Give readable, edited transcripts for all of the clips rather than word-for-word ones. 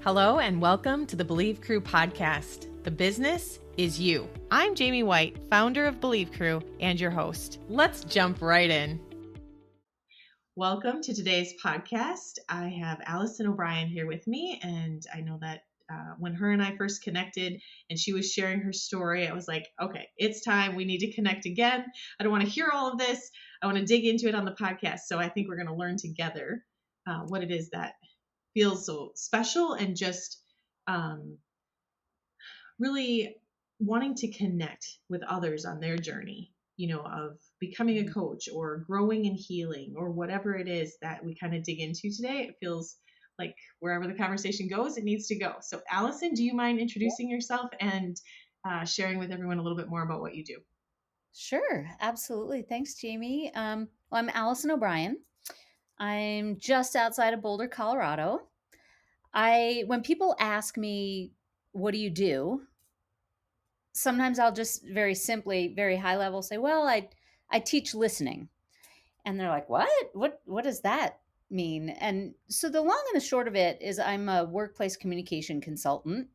Hello and welcome to the Believe Crew podcast. The business is you. I'm Jamie White, founder of Believe Crew and your host. Let's jump right in. Welcome to today's podcast. I have Allison O'Brien here with me, and I know that when her and I first connected and she was sharing her story, I was like, okay, it's time. We need to connect again. I don't want to hear all of this. I want to dig into it on the podcast. So I think we're going to learn together what it is that feels so special and just really wanting to connect with others on their journey, of becoming a coach or growing and healing or whatever it is that we kind of dig into today. It feels like wherever the conversation goes, it needs to go. So Allison, do you mind introducing yourself and sharing with everyone a little bit more about what you do? Sure, absolutely. Thanks, Jamie. I'm Allison O'Brien. I'm just outside of Boulder, Colorado. When people ask me, what do you do? Sometimes I'll just very simply, very high level say, well, I teach listening. And they're like, what? What does that mean? And so the long and the short of it is I'm a workplace communication consultant,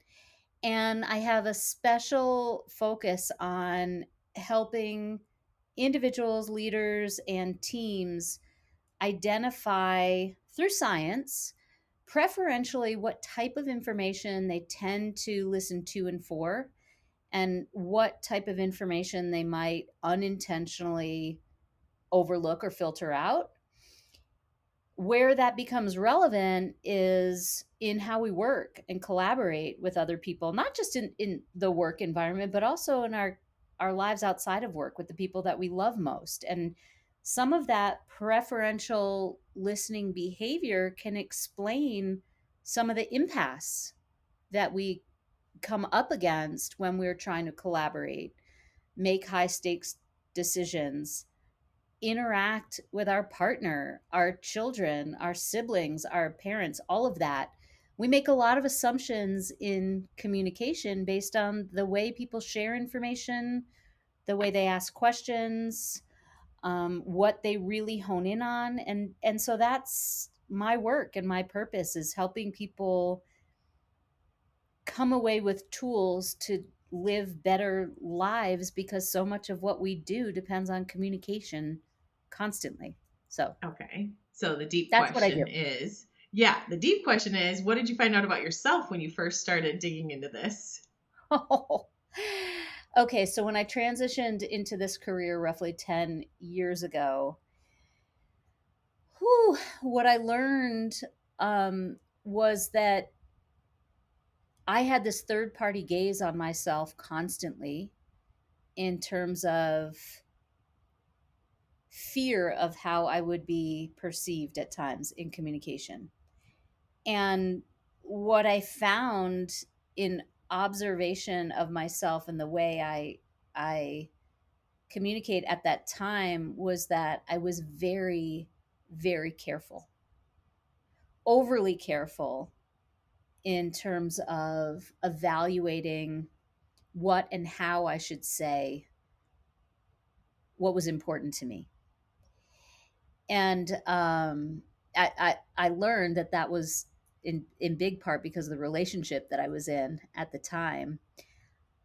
and I have a special focus on helping individuals, leaders, and teams identify through science, preferentially what type of information they tend to listen to and for, and what type of information they might unintentionally overlook or filter out. Where that becomes relevant is in how we work and collaborate with other people, not just in the work environment, but also in our lives outside of work with the people that we love most. And some of that preferential listening behavior can explain some of the impasse that we come up against when we're trying to collaborate, make high stakes decisions, interact with our partner, our children, our siblings, our parents, all of that. We make a lot of assumptions in communication based on the way people share information, the way they ask questions, what they really hone in on. And so that's my work, and my purpose is helping people come away with tools to live better lives, because so much of what we do depends on communication constantly. So Okay. So the deep that's what I question do. is, the deep question is, what did you find out about yourself when you first started digging into this? Okay, so when I transitioned into this career roughly 10 years ago, what I learned was that I had this third party gaze on myself constantly in terms of fear of how I would be perceived at times in communication. And what I found in observation of myself and the way I communicate at that time was that I was very, very careful, overly careful in terms of evaluating what and how I should say what was important to me. And I learned that was in big part because of the relationship that I was in at the time.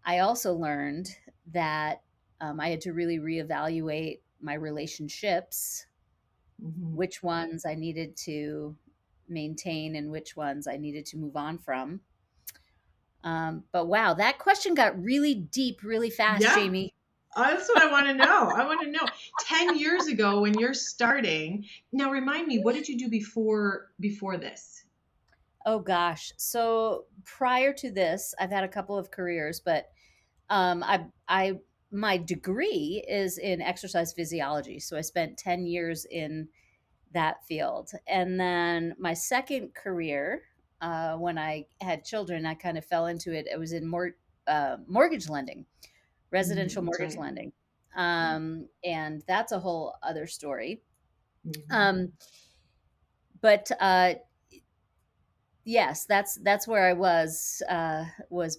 I also learned that I had to really reevaluate my relationships, which ones I needed to maintain and which ones I needed to move on from. But wow, that question got really deep really fast, Yeah. Jamie. That's what I want to know. I want to know. 10 years ago when you're starting, now remind me, what did you do before this? Oh gosh. So prior to this, I've had a couple of careers, but I my degree is in exercise physiology. So I spent 10 years in that field. And then my second career, when I had children, I kind of fell into it. It was in mortgage lending, residential That's mortgage right. lending. And that's a whole other story. Mm-hmm. But yes, that's where I was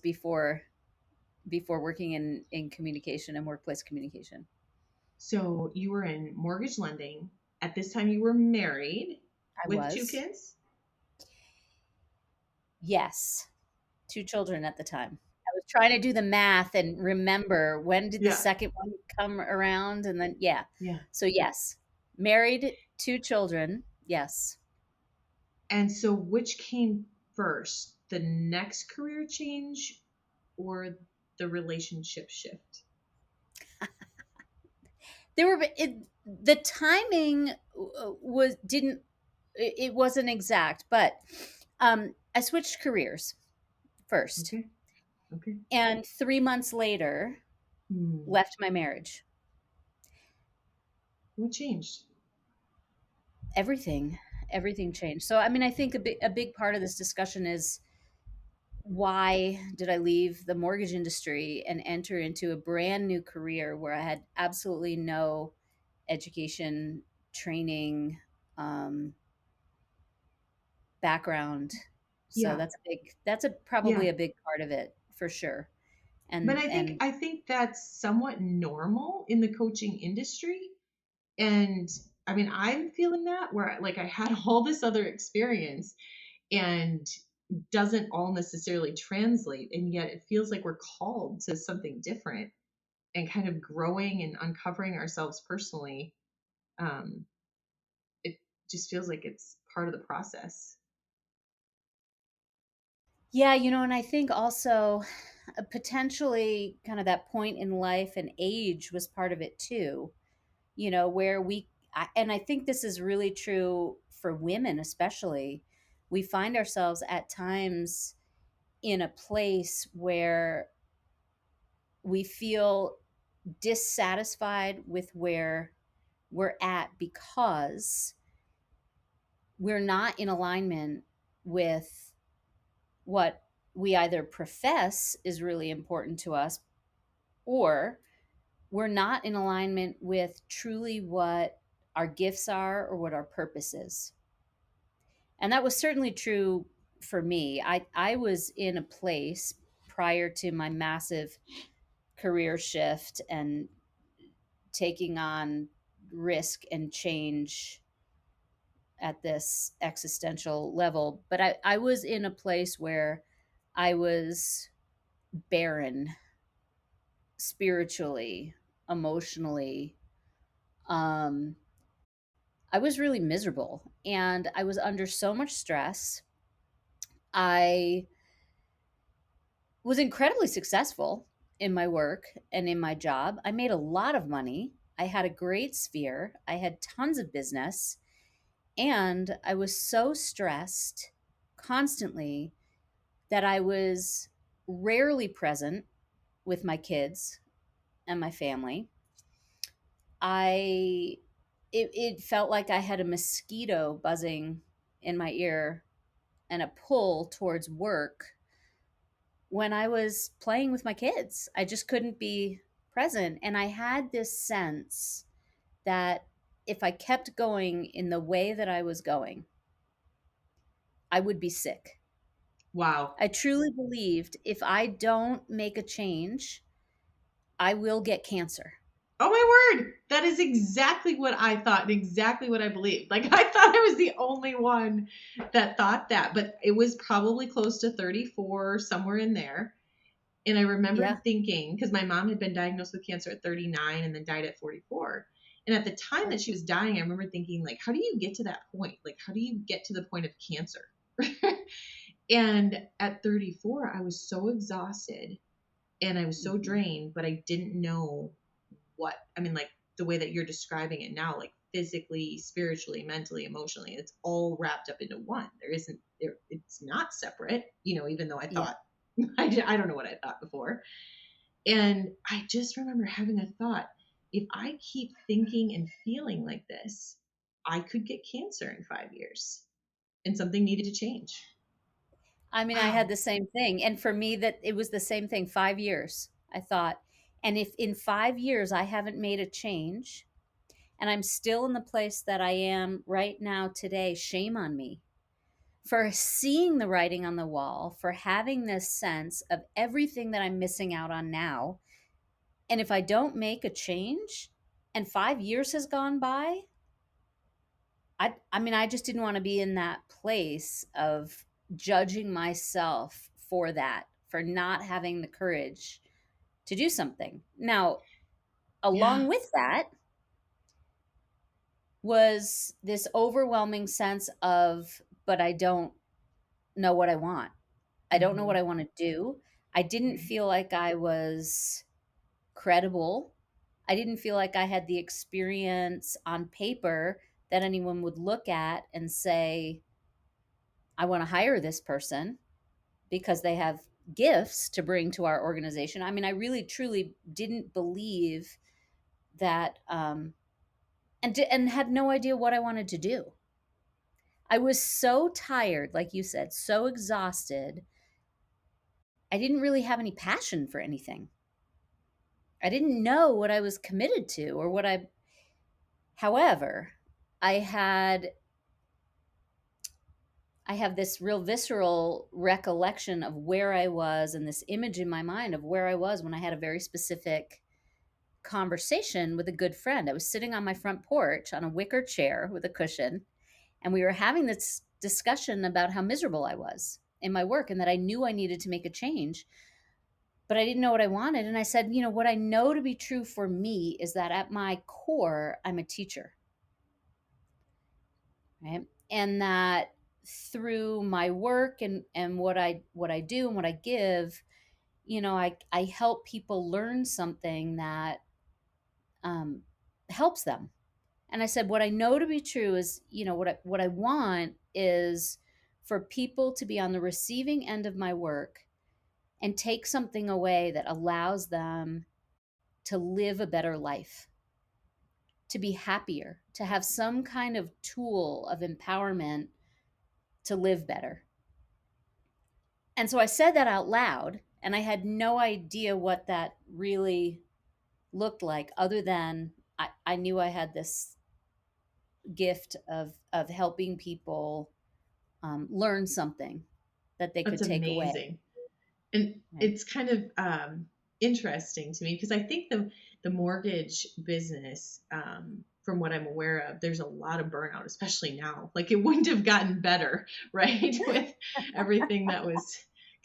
before working in communication and workplace communication. So you were in mortgage lending. At this time, you were married I with two was. kids? Yes, 2 children at the time. I was trying to do the math and remember when did the Yeah. second one come around, and then yeah. Yeah. So, yes, married, 2 children, yes. And so which came first, the next career change or the relationship shift? There were the timing was didn't it wasn't exact, but I switched careers first, Okay. Okay. and 3 months later Hmm. left my marriage. What changed? Everything, everything changed. So, I mean, I think a big part of this discussion is why did I leave the mortgage industry and enter into a brand new career where I had absolutely no education, training, um, background. So Yeah. that's probably Yeah. a big part of it for sure. But And I think that's somewhat normal in the coaching industry. And I mean, I'm feeling that where like I had all this other experience and doesn't all necessarily translate. And yet it feels like we're called to something different and kind of growing and uncovering ourselves personally. Um, it just feels like it's part of the process. yeah, and I think also potentially kind of that point in life and age was part of it too, where and I think this is really true for women, especially. We find ourselves at times in a place where we feel dissatisfied with where we're at because we're not in alignment with what we either profess is really important to us, or we're not in alignment with truly what our gifts are or what our purpose is. And that was certainly true for me. I was in a place prior to my massive career shift and taking on risk and change at this existential level. But I was in a place where I was barren spiritually, emotionally. Um, I was really miserable and I was under so much stress. I was incredibly successful in my work and in my job. I made a lot of money. I had a great sphere. I had tons of business. And I was so stressed constantly that I was rarely present with my kids and my family. I it felt like I had a mosquito buzzing in my ear and a pull towards work when I was playing with my kids. I just couldn't be present. And I had this sense that if I kept going in the way that I was going, I would be sick. Wow. I truly believed if I don't make a change, I will get cancer. Oh my word. That is exactly what I thought and exactly what I believed. Like I thought I was the only one that thought that, but it was probably close to 34, somewhere in there. And I remembered Yeah. thinking, because my mom had been diagnosed with cancer at 39 and then died at 44. And at the time that she was dying, I remember thinking, like, how do you get to that point? Like, how do you get to the point of cancer? And at 34, I was so exhausted and I was so Mhm. drained, but I didn't know what, I mean, like the way that you're describing it now, like physically, spiritually, mentally, emotionally, it's all wrapped up into one. There isn't, it's not separate, even though I Yeah. thought, I don't know what I thought before. And I just remember having a thought, if I keep thinking and feeling like this, I could get cancer in 5 years and something needed to change. I mean, I had Wow. the same thing. And for me, that it was the same thing, 5 years. I thought, and if in 5 years I haven't made a change and I'm still in the place that I am right now today, shame on me for seeing the writing on the wall, for having this sense of everything that I'm missing out on now. And if I don't make a change and 5 years has gone by, I mean, I just didn't want to be in that place of judging myself for that, for not having the courage to do something. Now, Yeah. along with that was this overwhelming sense of, but I don't know what I want. I don't know what Hmm. I want to do. I didn't Right. feel like I was credible. I didn't feel like I had the experience on paper that anyone would look at and say, I want to hire this person because they have gifts to bring to our organization. I mean, I really truly didn't believe that, and had no idea what I wanted to do. I was so tired, like you said, so exhausted. I didn't really have any passion for anything. I didn't know what I was committed to or what I, however, I had I have this real visceral recollection of where I was and this image in my mind of where I was when I had a very specific conversation with a good friend. I was sitting on my front porch on a wicker chair with a cushion, and we were having this discussion about how miserable I was in my work and that I knew I needed to make a change, but I didn't know what I wanted. And I said, what I know to be true for me is that at my core, I'm a teacher, right? And that through my work and what I do and what I give, I help people learn something that um, helps them. And I said, what I know to be true is, what I want is for people to be on the receiving end of my work and take something away that allows them to live a better life, to be happier, to have some kind of tool of empowerment to live better. And so I said that out loud, and I had no idea what that really looked like, other than I knew I had this gift of helping people learn something that they That's could take away. amazing. And Right? it's kind of interesting to me because I think the mortgage business, from what I'm aware of, there's a lot of burnout, especially now. Like it wouldn't have gotten better, right, with everything that was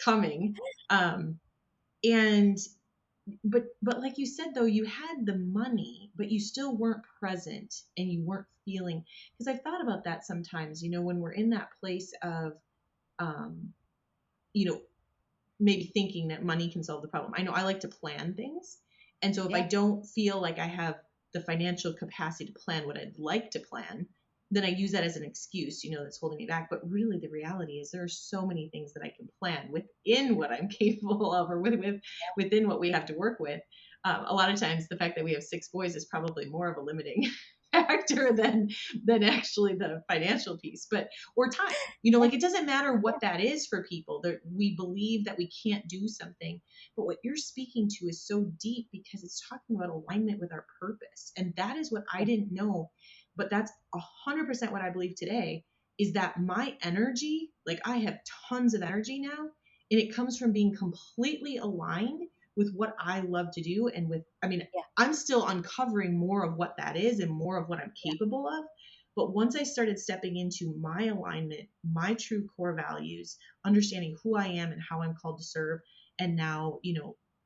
coming. Um, and but like you said though, you had the money, but you still weren't present and you weren't feeling. Because I've thought about that sometimes. When we're in that place of um, you know maybe thinking that money can solve the problem. I know I like to plan things. And so if I Yeah, don't feel like I have the financial capacity to plan what I'd like to plan, then I use that as an excuse, that's holding me back. But really, the reality is there are so many things that I can plan within what I'm capable of, or within what we have to work with. A lot of times, the fact that we have six boys is probably more of a limiting factor than actually the financial piece. But or time, yeah, like it doesn't matter yeah, what that is for people. We believe that we can't do something, but what you're speaking to is so deep because it's talking about alignment with our purpose, and that is what I yeah, didn't know, but that's 100% what I believe today. Is that my energy? Like I have tons of energy now, and it comes from being completely aligned with what I love to do, and yeah, I'm still uncovering more of what that is and more of what I'm yeah, capable of. But once I started stepping into my alignment, my true core values, understanding who I am and how I'm called to serve, and now,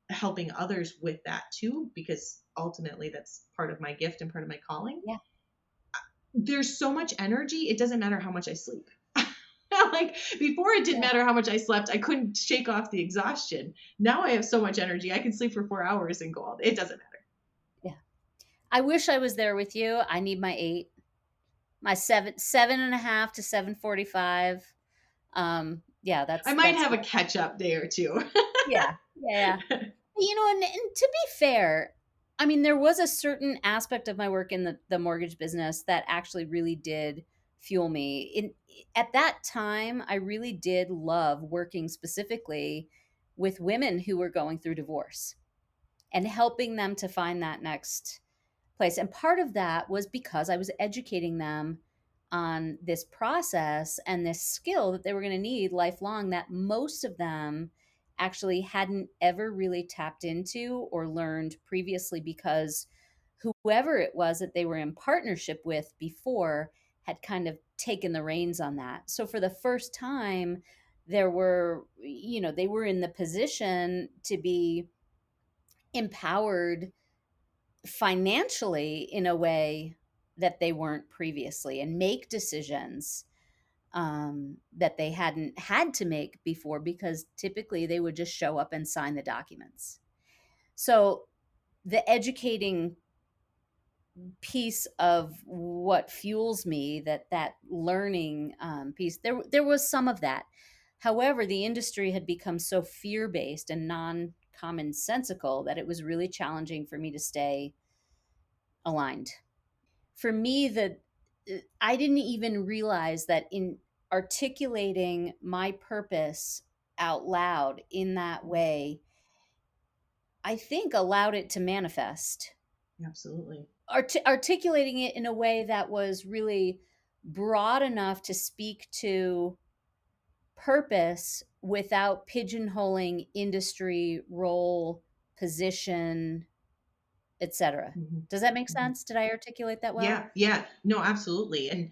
helping others with that too, because ultimately that's part of my gift and part of my calling. yeah, There's so much energy, it doesn't matter how much I sleep. Like before, it didn't yeah, matter how much I slept. I couldn't shake off the exhaustion. Now I have so much energy, I can sleep for 4 hours and go all day. It doesn't matter. yeah. I wish I was there with you. I need my 8, my 7.5 to 7:45. Yeah, I might that's have a catch up day or two. yeah, yeah. And to be fair, I mean, there was a certain aspect of my work in the mortgage business that actually really did fuel me. At that time, I really did love working specifically with women who were going through divorce and helping them to find that next place. And part of that was because I was educating them on this process and this skill that they were going to need lifelong, that most of them actually hadn't ever really tapped into or learned previously, because whoever it was that they were in partnership with before had kind of taken the reins on that. So for the first time, there were, they were in the position to be empowered financially in a way that they weren't previously, and make decisions that they hadn't had to make before, because typically they would just show up and sign the documents. So the educating piece of what fuels me, that learning piece, there was some of that. However, the industry had become so fear-based and non-commonsensical that it was really challenging for me to stay aligned. For me, I didn't even realize that in articulating my purpose out loud in that way, I think allowed it to manifest. Absolutely. Articulating it in a way that was really broad enough to speak to purpose without pigeonholing industry, role, position, etc. Does that make sense? Did I articulate that well? Yeah. No, absolutely. And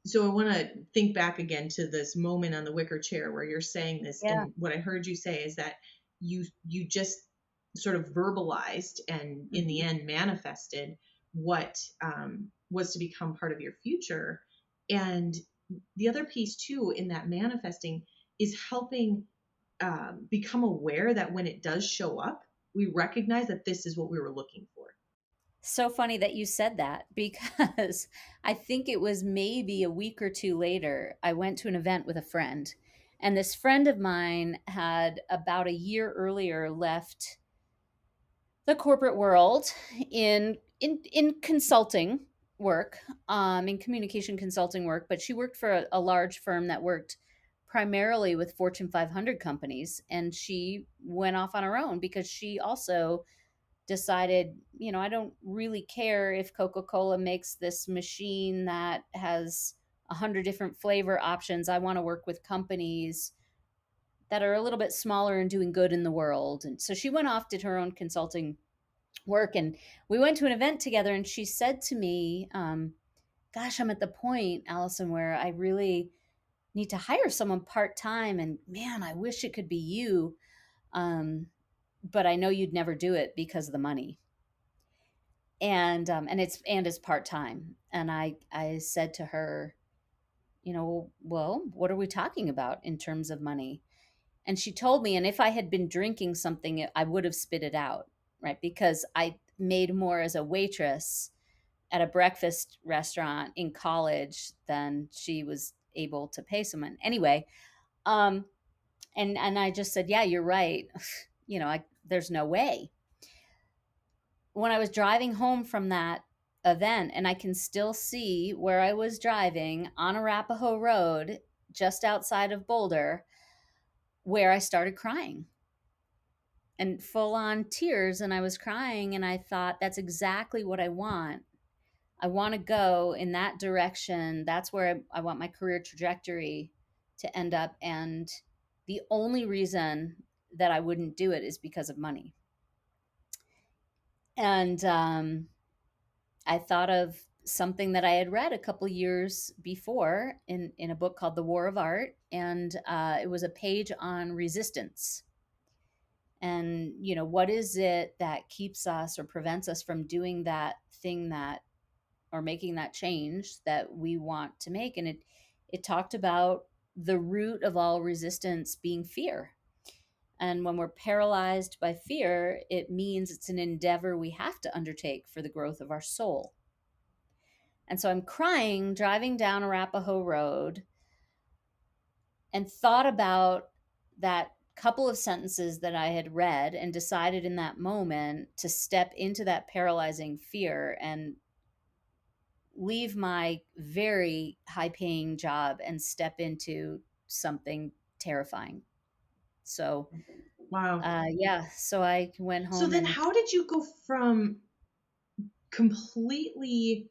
so I want to think back again to this moment on the wicker chair where you're saying this, Yeah. and what I heard you say is that you just sort of verbalized and in the end manifested what was to become part of your future. And the other piece too in that manifesting is helping become aware that when it does show up, we recognize that this is what we were looking for. So funny that you said that, because I think it was maybe a week or two later, I went to an event with a friend. And this friend of mine had about a year earlier left the corporate world in consulting work, in communication consulting work, but she worked for a large firm that worked primarily with Fortune 500 companies. And she went off on her own because she also decided, I don't really care if Coca-Cola makes this machine that has 100 different flavor options. I want to work with companies that are a little bit smaller and doing good in the world. And so she went off, did her own consulting work, and we went to an event together. And she said to me, gosh, I'm at the point, Allison, where I really need to hire someone part-time, and man, I wish it could be you. But I know you'd never do it because of the money. And it's part-time. And I said to her, well, what are we talking about in terms of money? And she told me, and if I had been drinking something, I would have spit it out, right? Because I made more as a waitress at a breakfast restaurant in college than she was able to pay someone. Anyway, and I just said, yeah, you're right. There's no way. When I was driving home from that event, and I can still see where I was driving on Arapahoe Road, just outside of Boulder, where I started crying and full on tears. And I was crying, and I thought, that's exactly what I want. I want to go in that direction. That's where I want my career trajectory to end up. And the only reason that I wouldn't do it is because of money. And I thought of something that I had read a couple years before in a book called The War of Art. And it was a page on resistance. And, what is it that keeps us or prevents us from doing that thing or making that change that we want to make? And it talked about the root of all resistance being fear. And when we're paralyzed by fear, it means it's an endeavor we have to undertake for the growth of our soul. And so I'm crying, driving down Arapahoe Road, and thought about that couple of sentences that I had read, and decided in that moment to step into that paralyzing fear and leave my very high paying job and step into something terrifying. So, Wow. yeah, so I went home. So then and how did you go from completely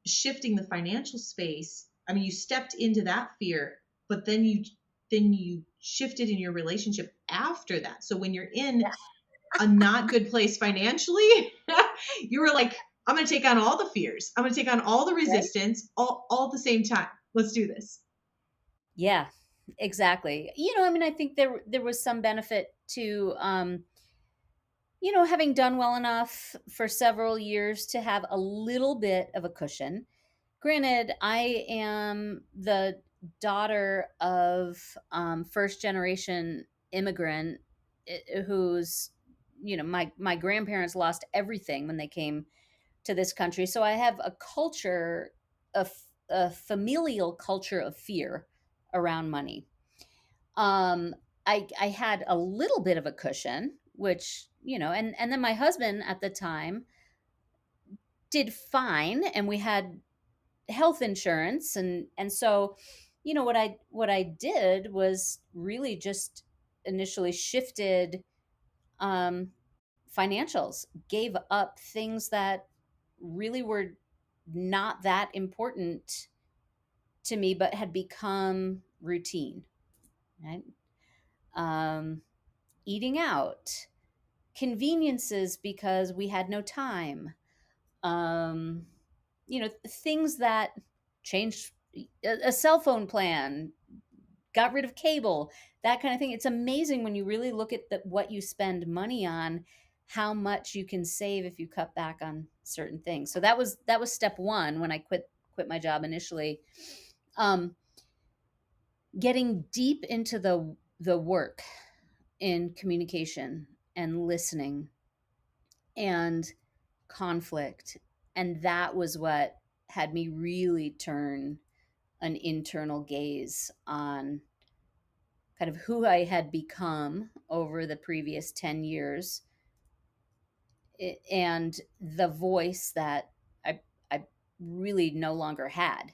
shifting the financial space? I mean, you stepped into that fear, but then you shifted in your relationship after that. So when you're in a not good place financially, you were like, I'm going to take on all the fears. I'm going to take on all the resistance, all at the same time. Let's do this. Yeah. Exactly. I think there was some benefit to having done well enough for several years to have a little bit of a cushion. Granted, I am the daughter of first generation immigrant who's, my grandparents lost everything when they came to this country. So I have a culture, a familial culture of fear around money. Um, I had a little bit of a cushion, which, and then my husband at the time did fine, and we had health insurance, and so, what I did was really just initially shifted um financials, gave up things that really were not that important to me but had become routine, right? um Eating out, conveniences because we had no time, um things that changed, a cell phone plan, got rid of cable, that kind of thing. It's amazing when you really look at what you spend money on, how much you can save if you cut back on certain things. So that was step one when I quit my job initially. um Getting deep into the work in communication and listening and conflict. And that was what had me really turn an internal gaze on kind of who I had become over the previous 10 years, and the voice that I really no longer had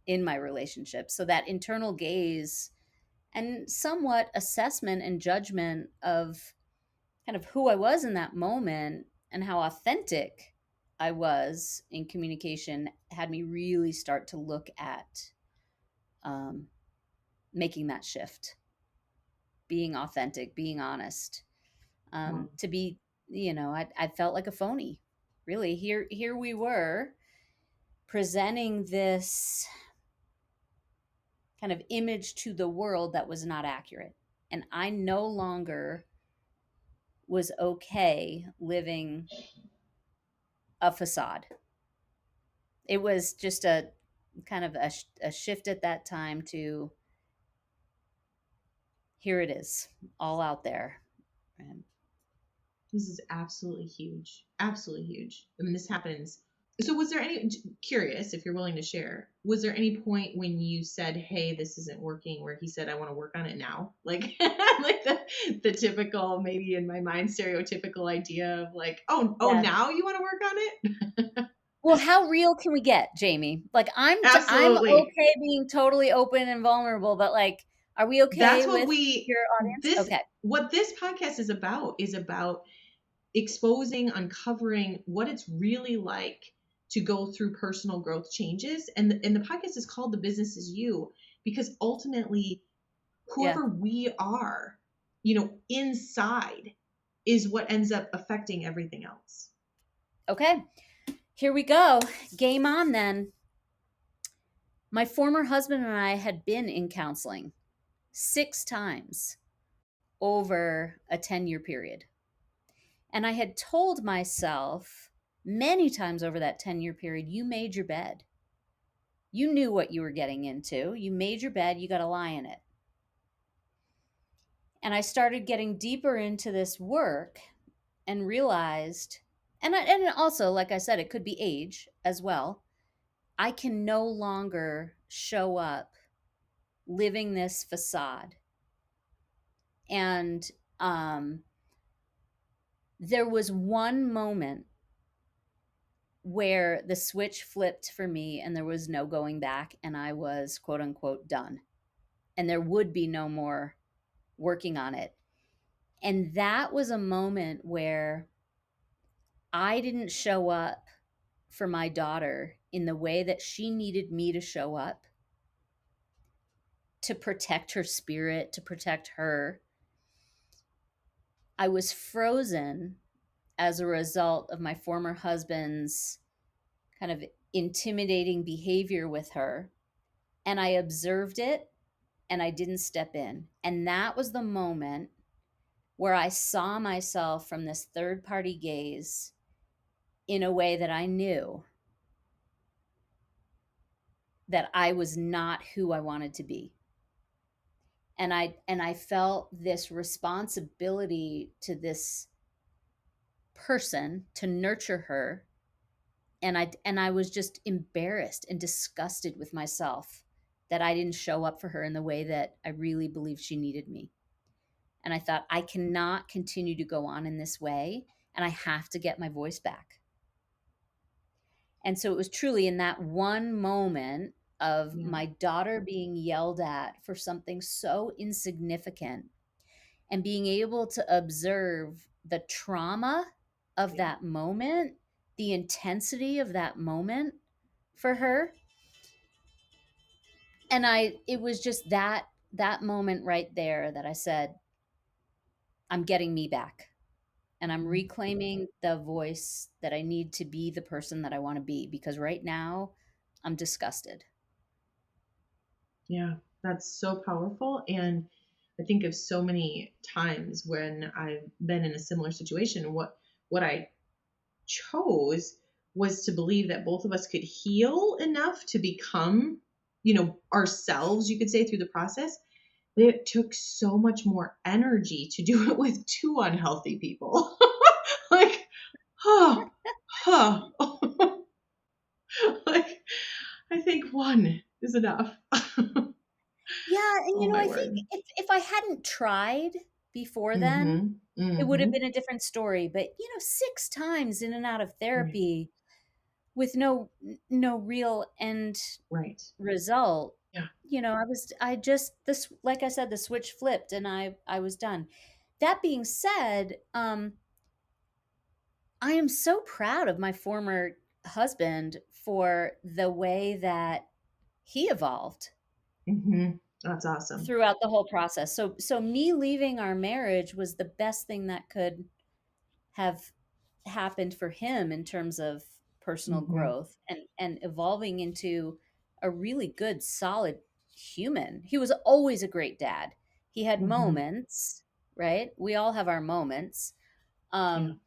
in my relationship. So that internal gaze and somewhat assessment and judgment of kind of who I was in that moment and how authentic I was in communication had me really start to look at um, making that shift, being authentic, being honest. Wow. To be, I felt like a phony. Really, here we were presenting this kind of image to the world that was not accurate, and I no longer was okay living a facade. It was just a kind of a shift at that time to, here it is, all out there. And This is absolutely huge. Absolutely huge. I mean, this happens. So, was there any, curious if you're willing to share, was there any point when you said, hey, this isn't working, where he said, I want to work on it now? Like, like the typical, maybe in my mind, stereotypical idea of like, oh, yeah. now you want to work on it? Well, how real can we get, Jamie? Like, I'm Absolutely. okay being totally open and vulnerable, but like, are we okay That's what with your audience? Okay. what this podcast is about exposing, uncovering what it's really like to go through personal growth changes. And the podcast is called The Business Is You, because ultimately, Yeah. whoever we are, inside is what ends up affecting everything else. Okay. Here we go. Game on then. My former husband and I had been in counseling 6 times over a 10-year period. And I had told myself many times over that 10-year period, you made your bed. You knew what you were getting into. You made your bed, you got to lie in it. And I started getting deeper into this work and realized, and also, like I said, it could be age as well. I can no longer show up living this facade. And there was one moment where the switch flipped for me and there was no going back, and I was quote unquote done. And there would be no more working on it. And that was a moment where I didn't show up for my daughter in the way that she needed me to show up to protect her spirit, to protect her. I was frozen as a result of my former husband's kind of intimidating behavior with her. And I observed it and I didn't step in. And that was the moment where I saw myself from this third party gaze in a way that I knew that I was not who I wanted to be. And I felt this responsibility to this person to nurture her, and I was just embarrassed and disgusted with myself that I didn't show up for her in the way that I really believed she needed me. And I thought, I cannot continue to go on in this way, and I have to get my voice back. And so it was truly in that one moment of my daughter being yelled at for something so insignificant and being able to observe the trauma of that moment, the intensity of that moment for her. And it was just that moment right there that I said, I'm getting me back. And I'm reclaiming the voice that I need to be the person that I want to be, because right now I'm disgusted. Yeah, that's so powerful. And I think of so many times when I've been in a similar situation, what I chose was to believe that both of us could heal enough to become, ourselves, you could say, through the process. But it took so much more energy to do it with two unhealthy people. Like, like, I think one is enough. Yeah, and Oh my I word. think if I hadn't tried before then, Mm-hmm. it would have been a different story. But 6 times in and out of therapy with no real end Right. result. Yeah. Like I said, the switch flipped and I was done. That being said, I am so proud of my former husband for the way that he evolved Mm-hmm. That's awesome. throughout the whole process. So me leaving our marriage was the best thing that could have happened for him in terms of personal growth and evolving into a really good, solid human. He was always a great dad. He had moments, right? We all have our moments. Where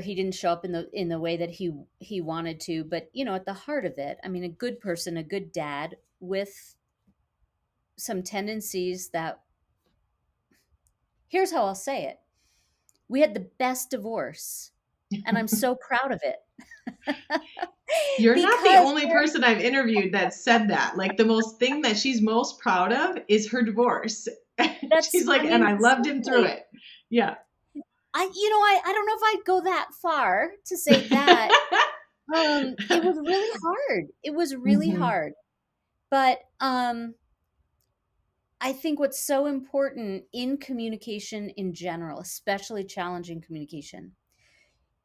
he didn't show up in the way that he wanted to, but at the heart of it, I mean, a good person, a good dad with some tendencies that, here's how I'll say it. We had the best divorce, and I'm so proud of it. You're not the Because only person I've interviewed that said that. Like, the most thing that she's most proud of is her divorce. She's like, and I loved him through it. Yeah. I don't know if I'd go that far to say that. It was really hard. It was really hard. But I think what's so important in communication in general, especially challenging communication,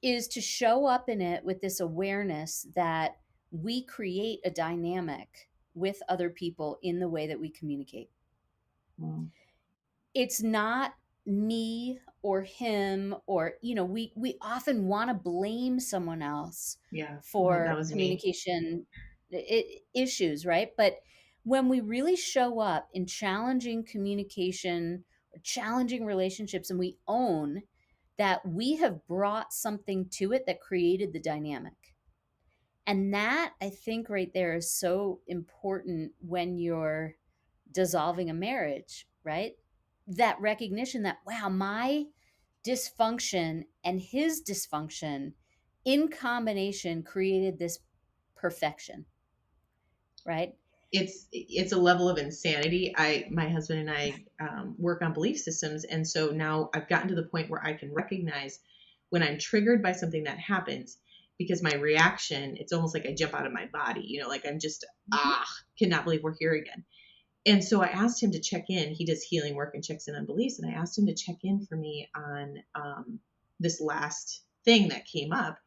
is to show up in it with this awareness that we create a dynamic with other people in the way that we communicate. It's not me or him, or we often want to blame someone else for communication issues, right? But when we really show up in challenging communication or challenging relationships, and we own that we have brought something to it that created the dynamic, and that, I think, right there is so important when you're dissolving a marriage, right? That recognition that, wow, my dysfunction and his dysfunction in combination created this perfection, right? It's a level of insanity. My husband and I work on belief systems, and so now I've gotten to the point where I can recognize when I'm triggered by something that happens, because my reaction, it's almost like I jump out of my body, like I'm just cannot believe we're here again. And so I asked him to check in. He does healing work and checks in on beliefs, and I asked him to check in for me on this last thing that came up.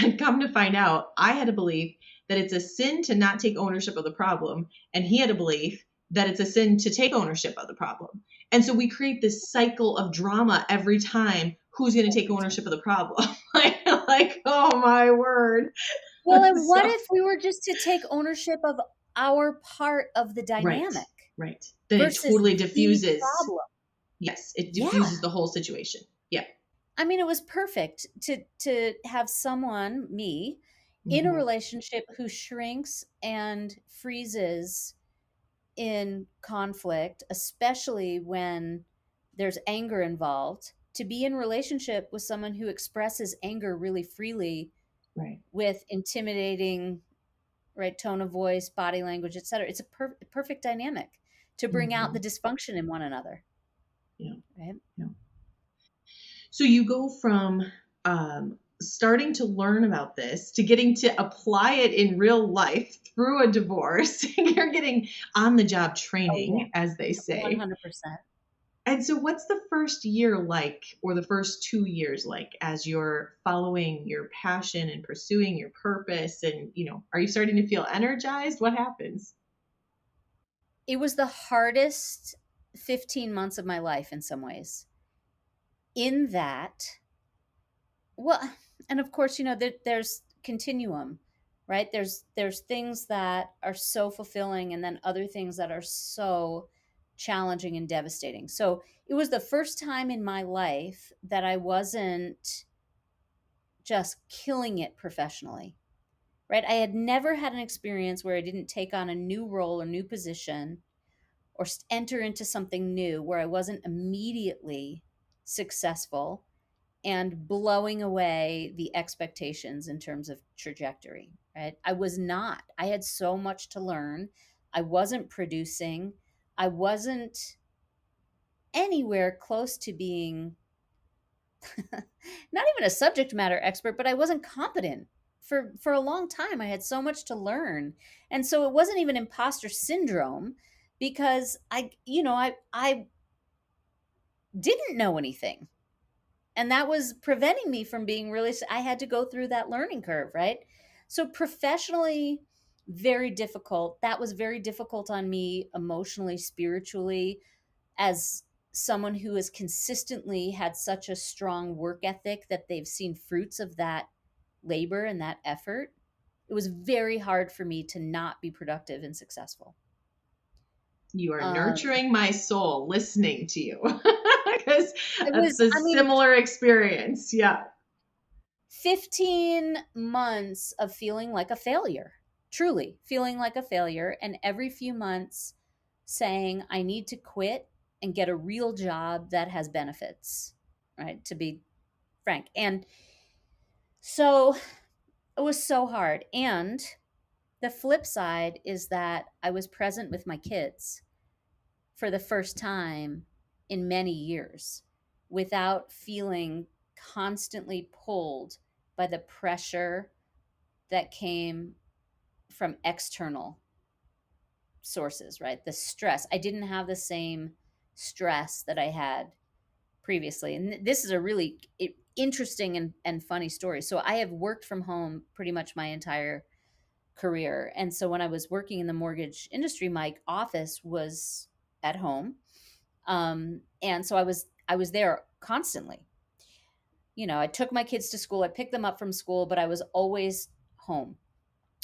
And come to find out, I had a belief that it's a sin to not take ownership of the problem, and he had a belief that it's a sin to take ownership of the problem. And so we create this cycle of drama every time. Who's going to take ownership of the problem? like, oh my word. Well, and what if we were just to take ownership of our part of the Right. dynamic Right. Then it versus totally the diffuses. problem. Yes, it Yeah. diffuses the whole situation. Yeah. I mean, it was perfect to have someone, me, in a Hmm. relationship who shrinks and freezes in conflict, especially when there's anger involved, to be in relationship with someone who expresses anger really freely Right. with intimidating, right, tone of voice, body language, etc. It's a perfect dynamic to bring out Hmm. the dysfunction in one another, Yeah. right? Yeah. So you go from starting to learn about this to getting to apply it in real life through a divorce. You're getting on the job Oh yeah, training, as they say. 100%. And so, what's the first year like, or the first 2 years like, as you're following your passion and pursuing your purpose? And, are you starting to feel energized? What happens? It was the hardest 15 months of my life in some ways. In that, well, and of course, there's continuum, right? There's things that are so fulfilling and then other things that are so challenging and devastating. So, it was the first time in my life that I wasn't just killing it professionally, right? I had never had an experience where I didn't take on a new role or new position or enter into something new where I wasn't immediately successful and blowing away the expectations in terms of trajectory, right? I was not. I had so much to learn. I wasn't producing. I wasn't anywhere close to being not even a subject matter expert, but I wasn't competent for a long time. I had so much to learn. And so it wasn't even imposter syndrome because I didn't know anything. And that was preventing me from being really I had to go through that learning curve, right? So professionally very difficult. That was very difficult on me emotionally, spiritually, as someone who has consistently had such a strong work ethic that they've seen fruits of that labor and that effort. It was very hard for me to not be productive and successful. You are Um, nurturing my soul listening to you because it that's was, a I mean, similar experience. Yeah. 15 months of feeling like a failure, truly feeling like a failure. And every few months saying, I need to quit and get a real job that has benefits, right? To be frank. And so it was so hard. And the flip side is that I was present with my kids for the first time in many years without feeling constantly pulled by the pressure that came from external sources, right? The stress. I didn't have the same stress that I had previously. And this is a really interesting and funny story. So I have worked from home pretty much my entire career. And so when I was working in the mortgage industry, my office was at home. And so I was there constantly. I took my kids to school, I picked them up from school, but I was always home.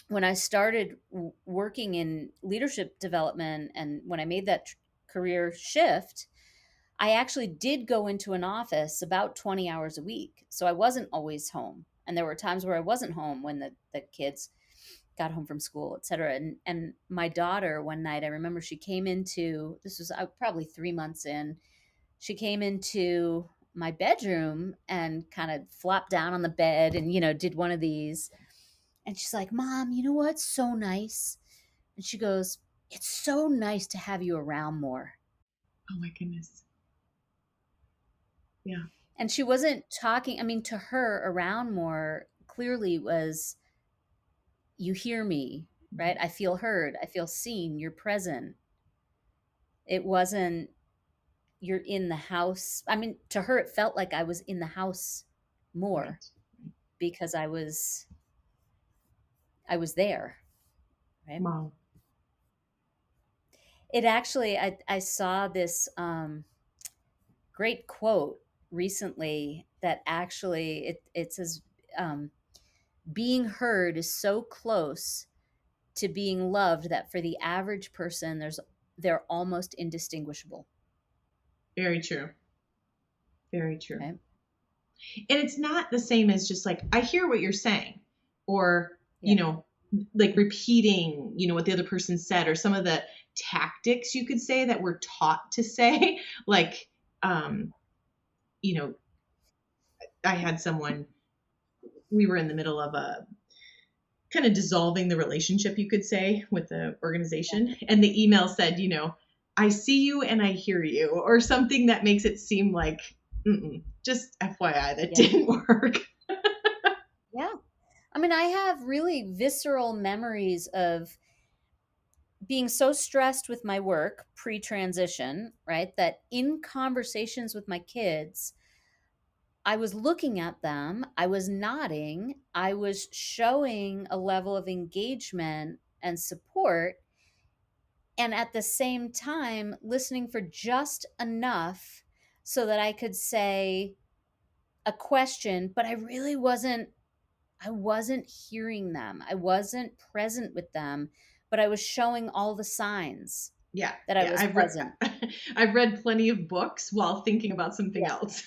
When I started working in leadership development and when I made that career shift, I actually did go into an office about 20 hours a week. So I wasn't always home. And there were times where I wasn't home when the kids got home from school, et cetera. And my daughter, one night, I remember she came into, this was probably 3 months in, she came into my bedroom and kind of flopped down on the bed and, did one of these. And she's like, Mom, you know what's so nice? And she goes, It's so nice to have you around more. Oh my goodness. Yeah. And she wasn't talking, I mean, to her, around more clearly was, you hear me, right? I feel heard. I feel seen. You're present. It wasn't, you're in the house. I mean, to her, it felt like I was in the house more Right. because I was there, right? Wow. It actually, I saw this great quote recently that actually it says, being heard is so close to being loved that for the average person, they're almost indistinguishable. Very true. Very true. Okay. And it's not the same as just like, I hear what you're saying, or, Yeah. like repeating, what the other person said, or some of the tactics you could say that we're taught to say, like, I had someone, we were in the middle of a kind of dissolving the relationship, you could say, with the organization. And the email said, I see you and I hear you, or something that makes it seem like, just FYI, that didn't work. Yeah. I mean, I have really visceral memories of being so stressed with my work pre-transition, right? That in conversations with my kids, I was looking at them, I was nodding, I was showing a level of engagement and support, and at the same time listening for just enough so that I could say a question, but I wasn't hearing them. I wasn't present with them, but I was showing all the signs that I was present. I've read plenty of books while thinking about something else,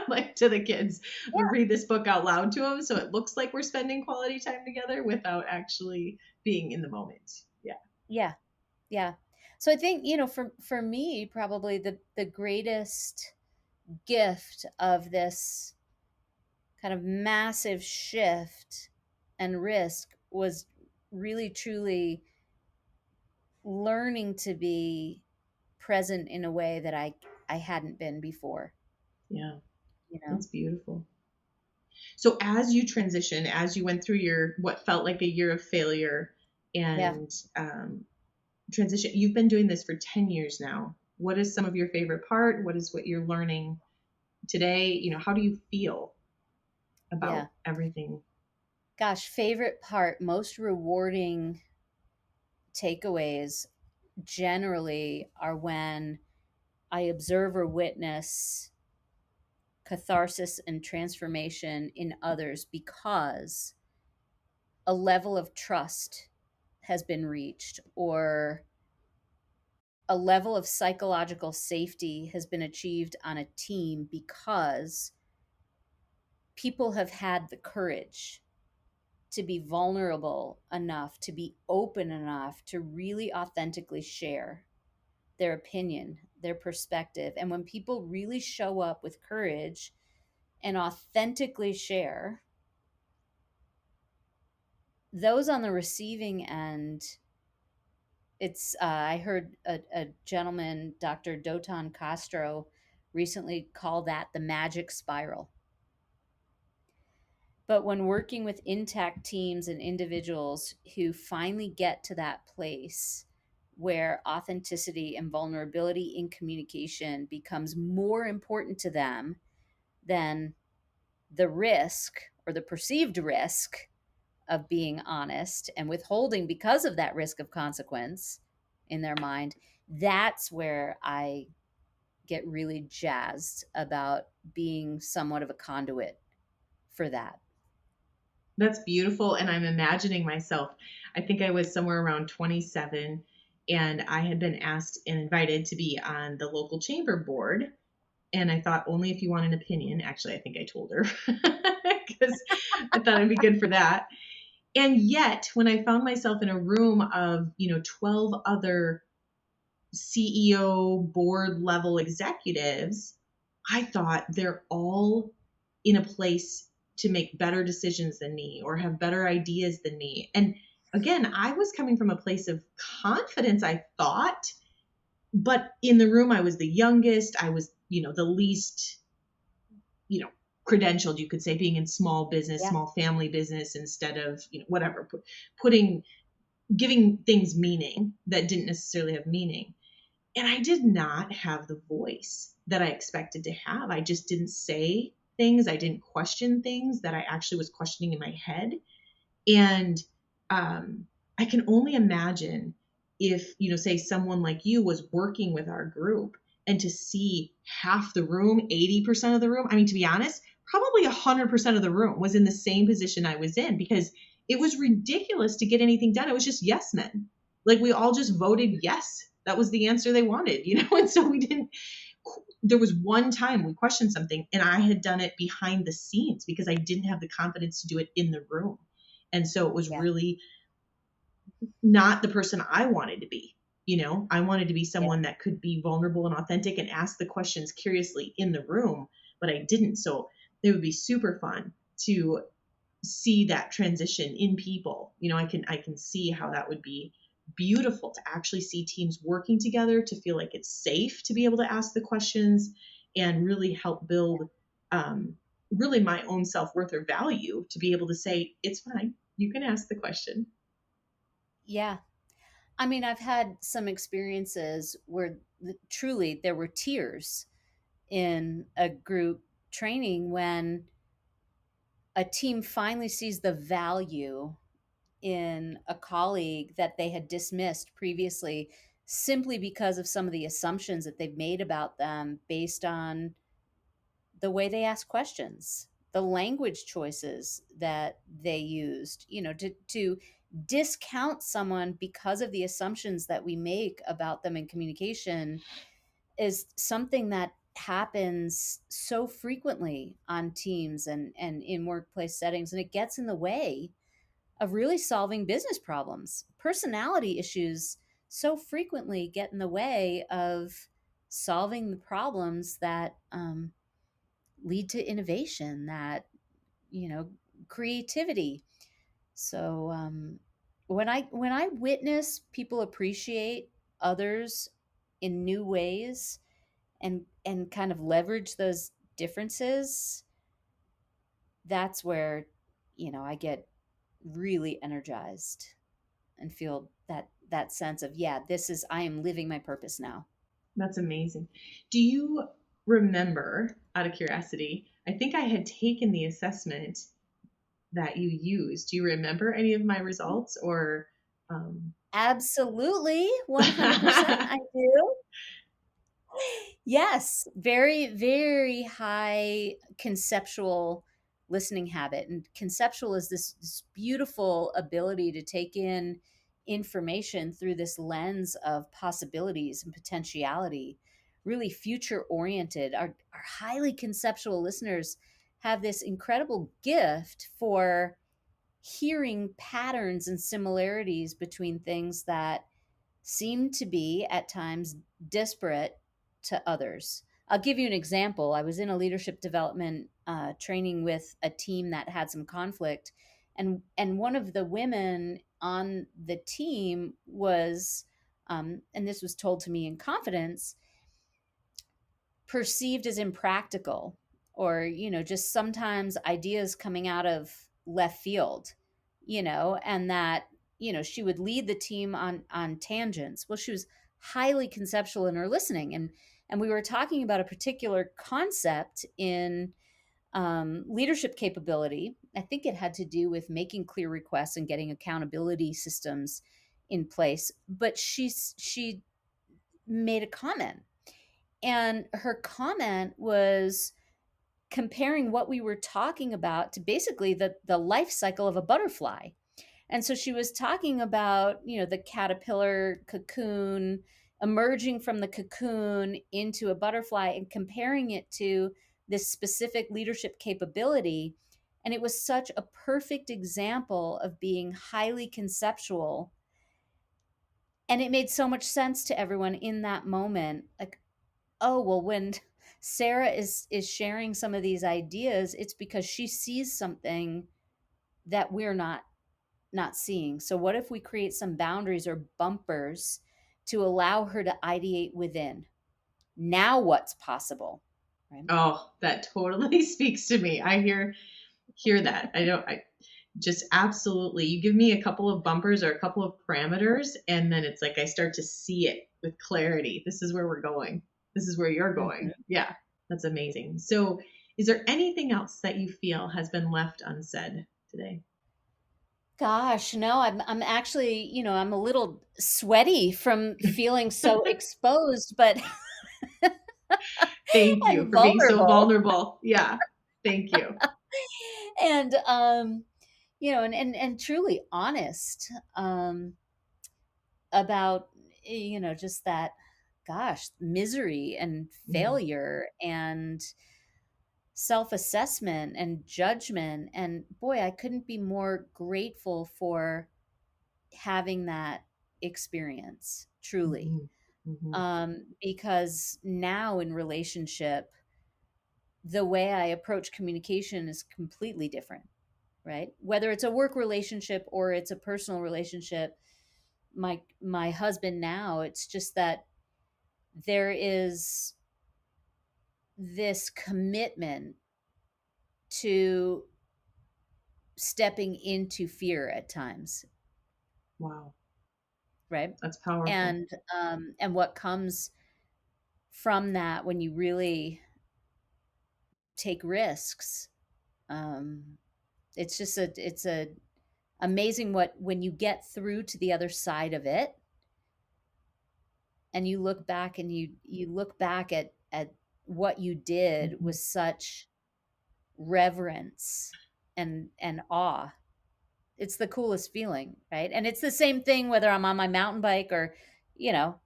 like to the kids. I'll read this book out loud to them, so it looks like we're spending quality time together without actually being in the moment. Yeah. So I think, for me, probably the greatest gift of this kind of massive shift and risk was really truly learning to be present in a way that I hadn't been before. Yeah. That's beautiful. So as you went through what felt like a year of failure and transition, you've been doing this for 10 years now. What is some of your favorite part? What is what you're learning today? How do you feel about everything? Gosh, favorite part, most rewarding takeaways generally are when I observe or witness catharsis and transformation in others because a level of trust has been reached, or a level of psychological safety has been achieved on a team because people have had the courage to be vulnerable enough, to be open enough to really authentically share their opinion, their perspective. And when people really show up with courage and authentically share, those on the receiving end, it's I heard a gentleman, Dr. Dotan Castro, recently call that the magic spiral. But when working with intact teams and individuals who finally get to that place where authenticity and vulnerability in communication becomes more important to them than the risk or the perceived risk of being honest and withholding because of that risk of consequence in their mind, that's where I get really jazzed about being somewhat of a conduit for that. That's beautiful. And I'm imagining myself, I think I was somewhere around 27, and I had been asked and invited to be on the local chamber board. And I thought, only if you want an opinion. Actually, I think I told her because I thought I'd be good for that. And yet, when I found myself in a room of, 12 other CEO board level executives, I thought they're all in a place to make better decisions than me or have better ideas than me. And again, I was coming from a place of confidence, I thought, but in the room, I was the youngest. I was, the least, credentialed, you could say, being in small business, small family business, instead of, whatever, giving things meaning that didn't necessarily have meaning. And I did not have the voice that I expected to have. I just didn't say things. I didn't question things that I actually was questioning in my head. And I can only imagine if, say someone like you was working with our group, and to see half the room, 80% of the room, I mean, to be honest, probably 100% of the room was in the same position I was in, because it was ridiculous to get anything done. It was just yes men. Like we all just voted yes. That was the answer they wanted, and so we didn't. There was one time we questioned something and I had done it behind the scenes because I didn't have the confidence to do it in the room. And so it was Yeah. really not the person I wanted to be. I wanted to be someone that could be vulnerable and authentic and ask the questions curiously in the room, but I didn't. So it would be super fun to see that transition in people. I can see how that would be beautiful to actually see teams working together, to feel like it's safe to be able to ask the questions and really help build really my own self-worth or value to be able to say, it's fine, you can ask the question. Yeah. I mean, I've had some experiences where truly there were tears in a group training when a team finally sees the value in a colleague that they had dismissed previously simply because of some of the assumptions that they've made about them based on the way they ask questions, the language choices that they used, to discount someone because of the assumptions that we make about them in communication is something that happens so frequently on teams and in workplace settings, and it gets in the way of really solving business problems. Personality issues so frequently get in the way of solving the problems that lead to innovation, that you know creativity. So when I witness people appreciate others in new ways and kind of leverage those differences, that's where I get really energized and feel that sense of, yeah, this is, I am living my purpose now. That's amazing. Do you remember, out of curiosity, I think I had taken the assessment that you used. Do you remember any of my results or Absolutely, 100% I do. Yes, very, very high conceptual listening habit. And conceptual is this beautiful ability to take in information through this lens of possibilities and potentiality, really future oriented. Our highly conceptual listeners have this incredible gift for hearing patterns and similarities between things that seem to be at times disparate to others. I'll give you an example. I was in a leadership development training with a team that had some conflict, and one of the women on the team was, and this was told to me in confidence, perceived as impractical, or just sometimes ideas coming out of left field, and that she would lead the team on tangents. Well, she was highly conceptual in her listening, and we were talking about a particular concept in leadership capability. I think it had to do with making clear requests and getting accountability systems in place, but she made a comment, and her comment was comparing what we were talking about to basically the life cycle of a butterfly. And so she was talking about, the caterpillar cocoon emerging from the cocoon into a butterfly and comparing it to this specific leadership capability. And it was such a perfect example of being highly conceptual. And it made so much sense to everyone in that moment. Like, oh, well, when Sarah is sharing some of these ideas, it's because she sees something that we're not seeing. So what if we create some boundaries or bumpers to allow her to ideate within? Now what's possible? Right? oh, that totally speaks to me. I hear that. I just absolutely, you give me a couple of bumpers or a couple of parameters and then it's like I start to see it with clarity. This is where we're going. This is where you're going. Mhm. Yeah, that's amazing. So is there anything else that you feel has been left unsaid today? Gosh, no, I'm actually, I'm a little sweaty from feeling so exposed, but Thank you and for being so vulnerable. vulnerable. Yeah. Thank you. And and truly honest about, just that, gosh, misery and Mhm. failure and self-assessment and judgment. And boy, I couldn't be more grateful for having that experience, truly. Mhm. Mhm. Because now in relationship, the way I approach communication is completely different, right? Whether it's a work relationship or it's a personal relationship, my husband now, it's just that there is this commitment to stepping into fear at times, Wow. right? That's powerful. And what comes from that when you really take risks. um it's a amazing what when you get through to the other side of it, and you look back and you look back at what you did Mhm. with such reverence and awe. It's the coolest feeling, right? And it's the same thing whether I'm on my mountain bike or,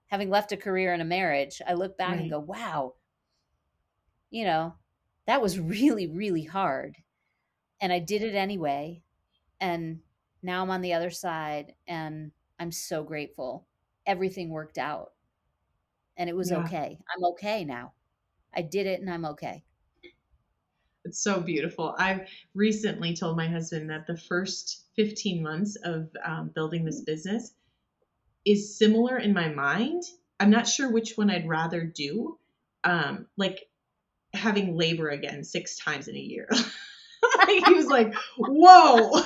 having left a career and a marriage. I look back and Right. go, wow, you know, that was really, really hard. And I did it anyway. And now I'm on the other side and I'm so grateful. Everything worked out and it was Yeah. okay. I'm okay now. I did it and I'm okay. It's so beautiful. I've recently told my husband that the first 15 months of building this business is similar in my mind. I'm not sure which one I'd rather do. Like having labor again 6 times in a year. He was like, whoa.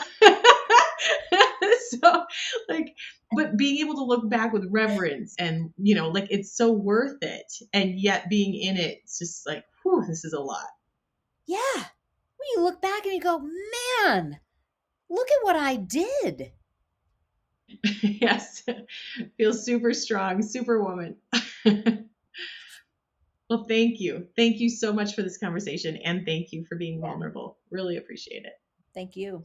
So, like, but being able to look back with reverence and, like it's so worth it. And yet being in it, it's just like, whew, this is a lot. Yeah. When you look back and you go, man, look at what I did. Yes. Feels super strong, superwoman. Well, thank you. Thank you so much for this conversation. And thank you for being Yeah. vulnerable. Really appreciate it. Thank you.